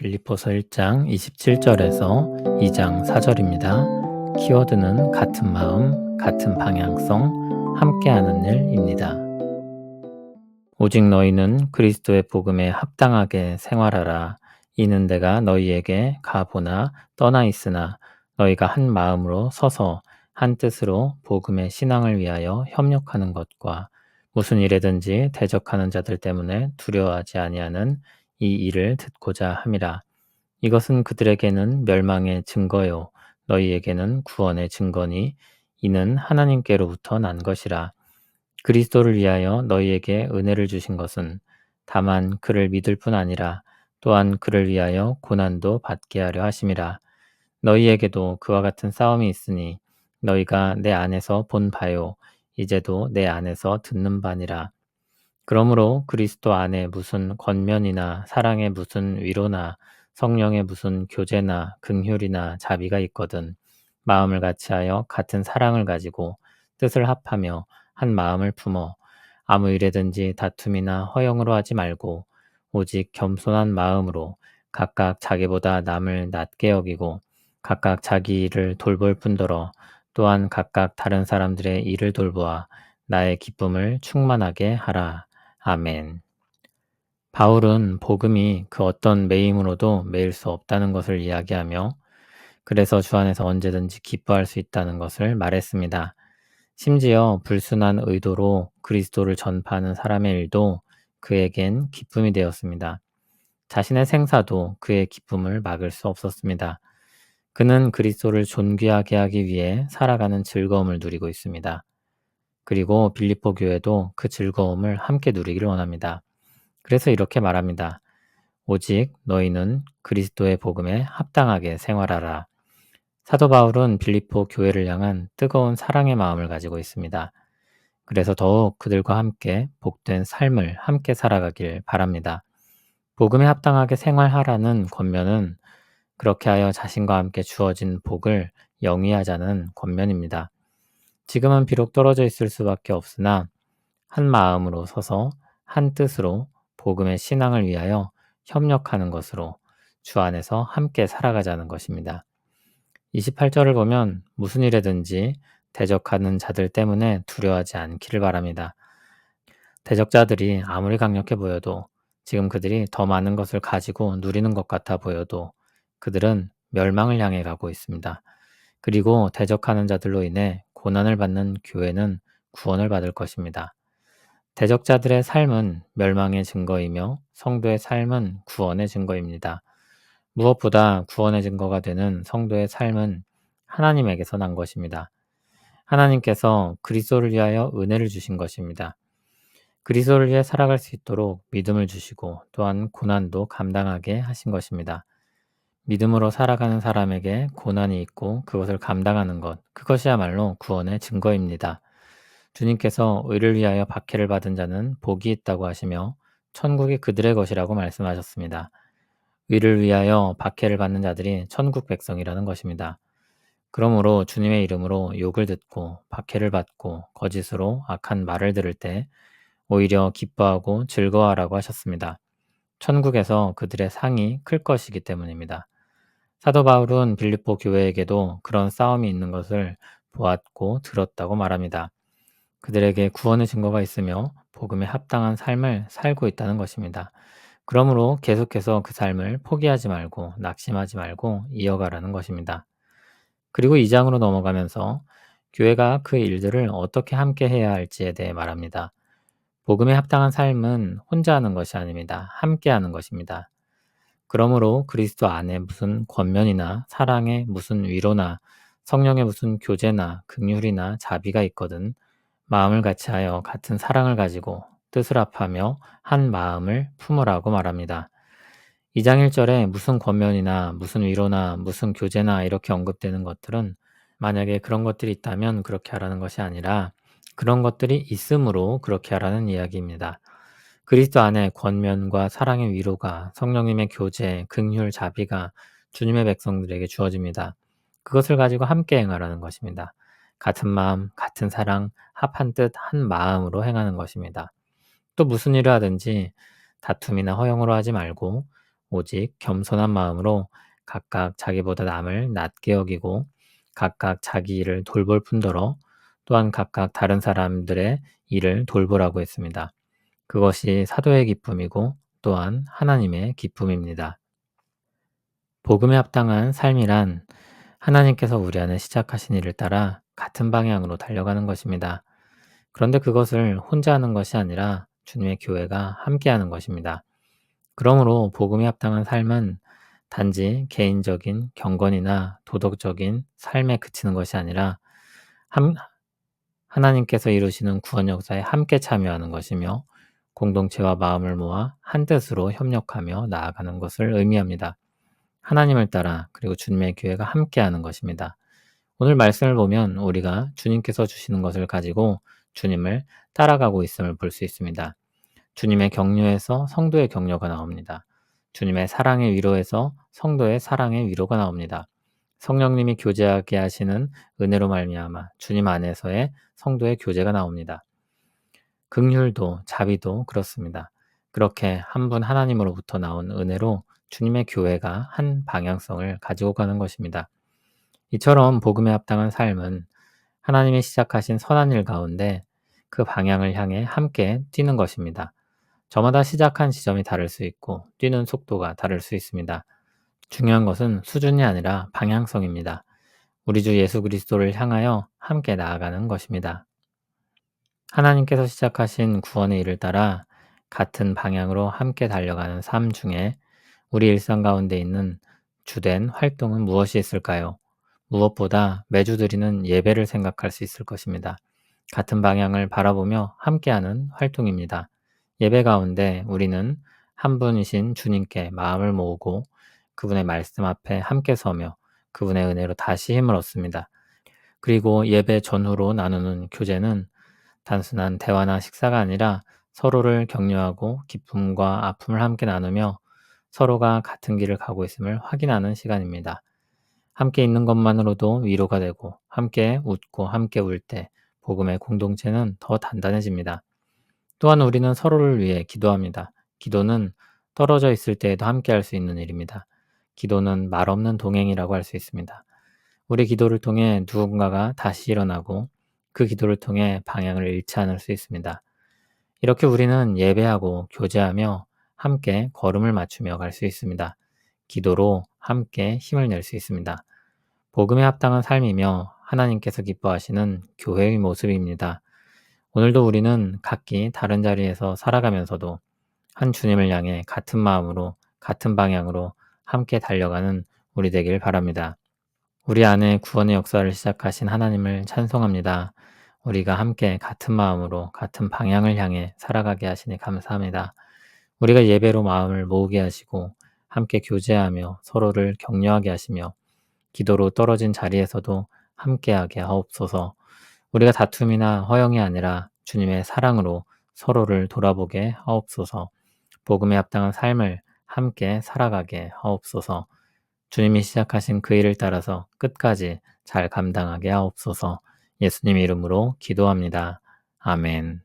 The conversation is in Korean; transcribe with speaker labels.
Speaker 1: 빌립보서 1장 27절에서 2장 4절입니다. 키워드는 같은 마음, 같은 방향성, 함께하는 일입니다. 오직 너희는 그리스도의 복음에 합당하게 생활하라. 이는 내가 너희에게 가보나 떠나 있으나 너희가 한 마음으로 서서 한 뜻으로 복음의 신앙을 위하여 협력하는 것과 무슨 일에든지 대적하는 자들 때문에 두려워하지 아니하는 이 일을 듣고자 함이라. 이것은 그들에게는 멸망의 증거요 너희에게는 구원의 증거니 이는 하나님께로부터 난 것이라. 그리스도를 위하여 너희에게 은혜를 주신 것은 다만 그를 믿을 뿐 아니라 또한 그를 위하여 고난도 받게 하려 하심이라. 너희에게도 그와 같은 싸움이 있으니 너희가 내 안에서 본 바요 이제도 내 안에서 듣는 바니라. 그러므로 그리스도 안에 무슨 권면이나 사랑의 무슨 위로나 성령의 무슨 교제나 긍휼이나 자비가 있거든 마음을 같이하여 같은 사랑을 가지고 뜻을 합하며 한 마음을 품어 아무 일에든지 다툼이나 허영으로 하지 말고 오직 겸손한 마음으로 각각 자기보다 남을 낮게 여기고 각각 자기 일을 돌볼 뿐더러 또한 각각 다른 사람들의 일을 돌보아 나의 기쁨을 충만하게 하라. 아멘. 바울은 복음이 그 어떤 매임으로도 매일 수 없다는 것을 이야기하며 그래서 주 안에서 언제든지 기뻐할 수 있다는 것을 말했습니다. 심지어 불순한 의도로 그리스도를 전파하는 사람의 일도 그에겐 기쁨이 되었습니다. 자신의 생사도 그의 기쁨을 막을 수 없었습니다. 그는 그리스도를 존귀하게 하기 위해 살아가는 즐거움을 누리고 있습니다. 그리고 빌립보 교회도 그 즐거움을 함께 누리기를 원합니다. 그래서 이렇게 말합니다. 오직 너희는 그리스도의 복음에 합당하게 생활하라. 사도 바울은 빌립보 교회를 향한 뜨거운 사랑의 마음을 가지고 있습니다. 그래서 더욱 그들과 함께 복된 삶을 함께 살아가길 바랍니다. 복음에 합당하게 생활하라는 권면은 그렇게 하여 자신과 함께 주어진 복을 영위하자는 권면입니다. 지금은 비록 떨어져 있을 수밖에 없으나 한 마음으로 서서 한 뜻으로 복음의 신앙을 위하여 협력하는 것으로 주 안에서 함께 살아가자는 것입니다. 28절을 보면 무슨 일에든지 대적하는 자들 때문에 두려워하지 않기를 바랍니다. 대적자들이 아무리 강력해 보여도 지금 그들이 더 많은 것을 가지고 누리는 것 같아 보여도 그들은 멸망을 향해 가고 있습니다. 그리고 대적하는 자들로 인해 고난을 받는 교회는 구원을 받을 것입니다. 대적자들의 삶은 멸망의 증거이며 성도의 삶은 구원의 증거입니다. 무엇보다 구원의 증거가 되는 성도의 삶은 하나님에게서 난 것입니다. 하나님께서 그리스도를 위하여 은혜를 주신 것입니다. 그리스도를 위해 살아갈 수 있도록 믿음을 주시고 또한 고난도 감당하게 하신 것입니다. 믿음으로 살아가는 사람에게 고난이 있고 그것을 감당하는 것, 그것이야말로 구원의 증거입니다. 주님께서 의를 위하여 박해를 받은 자는 복이 있다고 하시며 천국이 그들의 것이라고 말씀하셨습니다. 의를 위하여 박해를 받는 자들이 천국 백성이라는 것입니다. 그러므로 주님의 이름으로 욕을 듣고 박해를 받고 거짓으로 악한 말을 들을 때 오히려 기뻐하고 즐거워하라고 하셨습니다. 천국에서 그들의 상이 클 것이기 때문입니다. 사도 바울은 빌립보 교회에게도 그런 싸움이 있는 것을 보았고 들었다고 말합니다. 그들에게 구원의 증거가 있으며 복음에 합당한 삶을 살고 있다는 것입니다. 그러므로 계속해서 그 삶을 포기하지 말고 낙심하지 말고 이어가라는 것입니다. 그리고 2장으로 넘어가면서 교회가 그 일들을 어떻게 함께 해야 할지에 대해 말합니다. 복음에 합당한 삶은 혼자 하는 것이 아닙니다. 함께 하는 것입니다. 그러므로 그리스도 안에 무슨 권면이나 사랑의 무슨 위로나 성령의 무슨 교제나 긍휼이나 자비가 있거든 마음을 같이하여 같은 사랑을 가지고 뜻을 합하며 한 마음을 품으라고 말합니다. 2장 1절에 무슨 권면이나 무슨 위로나 무슨 교제나 이렇게 언급되는 것들은 만약에 그런 것들이 있다면 그렇게 하라는 것이 아니라 그런 것들이 있으므로 그렇게 하라는 이야기입니다. 그리스도 안에 권면과 사랑의 위로가 성령님의 교제, 긍휼, 자비가 주님의 백성들에게 주어집니다. 그것을 가지고 함께 행하라는 것입니다. 같은 마음, 같은 사랑, 합한 뜻, 한 마음으로 행하는 것입니다. 또 무슨 일을 하든지 다툼이나 허영으로 하지 말고 오직 겸손한 마음으로 각각 자기보다 남을 낮게 여기고 각각 자기 일을 돌볼 뿐더러 또한 각각 다른 사람들의 일을 돌보라고 했습니다. 그것이 사도의 기쁨이고 또한 하나님의 기쁨입니다. 복음에 합당한 삶이란 하나님께서 우리 안에 시작하신 일을 따라 같은 방향으로 달려가는 것입니다. 그런데 그것을 혼자 하는 것이 아니라 주님의 교회가 함께 하는 것입니다. 그러므로 복음에 합당한 삶은 단지 개인적인 경건이나 도덕적인 삶에 그치는 것이 아니라 함- 하나님께서 이루시는 구원 역사에 함께 참여하는 것이며 공동체와 마음을 모아 한 뜻으로 협력하며 나아가는 것을 의미합니다. 하나님을 따라 그리고 주님의 교회가 함께하는 것입니다. 오늘 말씀을 보면 우리가 주님께서 주시는 것을 가지고 주님을 따라가고 있음을 볼 수 있습니다. 주님의 격려에서 성도의 격려가 나옵니다. 주님의 사랑의 위로에서 성도의 사랑의 위로가 나옵니다. 성령님이 교제하게 하시는 은혜로 말미암아 주님 안에서의 성도의 교제가 나옵니다. 긍휼도 자비도 그렇습니다. 그렇게 한 분 하나님으로부터 나온 은혜로 주님의 교회가 한 방향성을 가지고 가는 것입니다. 이처럼 복음에 합당한 삶은 하나님이 시작하신 선한 일 가운데 그 방향을 향해 함께 뛰는 것입니다. 저마다 시작한 지점이 다를 수 있고 뛰는 속도가 다를 수 있습니다. 중요한 것은 수준이 아니라 방향성입니다. 우리 주 예수 그리스도를 향하여 함께 나아가는 것입니다. 하나님께서 시작하신 구원의 일을 따라 같은 방향으로 함께 달려가는 삶 중에 우리 일상 가운데 있는 주된 활동은 무엇이 있을까요? 무엇보다 매주 드리는 예배를 생각할 수 있을 것입니다. 같은 방향을 바라보며 함께하는 활동입니다. 예배 가운데 우리는 한 분이신 주님께 마음을 모으고 그분의 말씀 앞에 함께 서며 그분의 은혜로 다시 힘을 얻습니다. 그리고 예배 전후로 나누는 교제는 단순한 대화나 식사가 아니라 서로를 격려하고 기쁨과 아픔을 함께 나누며 서로가 같은 길을 가고 있음을 확인하는 시간입니다. 함께 있는 것만으로도 위로가 되고 함께 웃고 함께 울 때 복음의 공동체는 더 단단해집니다. 또한 우리는 서로를 위해 기도합니다. 기도는 떨어져 있을 때에도 함께 할 수 있는 일입니다. 기도는 말 없는 동행이라고 할 수 있습니다. 우리 기도를 통해 누군가가 다시 일어나고 그 기도를 통해 방향을 잃지 않을 수 있습니다. 이렇게 우리는 예배하고 교제하며 함께 걸음을 맞추며 갈 수 있습니다. 기도로 함께 힘을 낼 수 있습니다. 복음에 합당한 삶이며 하나님께서 기뻐하시는 교회의 모습입니다. 오늘도 우리는 각기 다른 자리에서 살아가면서도 한 주님을 향해 같은 마음으로 같은 방향으로 함께 달려가는 우리 되길 바랍니다. 우리 안에 구원의 역사를 시작하신 하나님을 찬송합니다. 우리가 함께 같은 마음으로 같은 방향을 향해 살아가게 하시니 감사합니다. 우리가 예배로 마음을 모으게 하시고 함께 교제하며 서로를 격려하게 하시며 기도로 떨어진 자리에서도 함께하게 하옵소서. 우리가 다툼이나 허영이 아니라 주님의 사랑으로 서로를 돌아보게 하옵소서. 복음에 합당한 삶을 함께 살아가게 하옵소서. 주님이 시작하신 그 일을 따라서 끝까지 잘 감당하게 하옵소서. 예수님 이름으로 기도합니다. 아멘.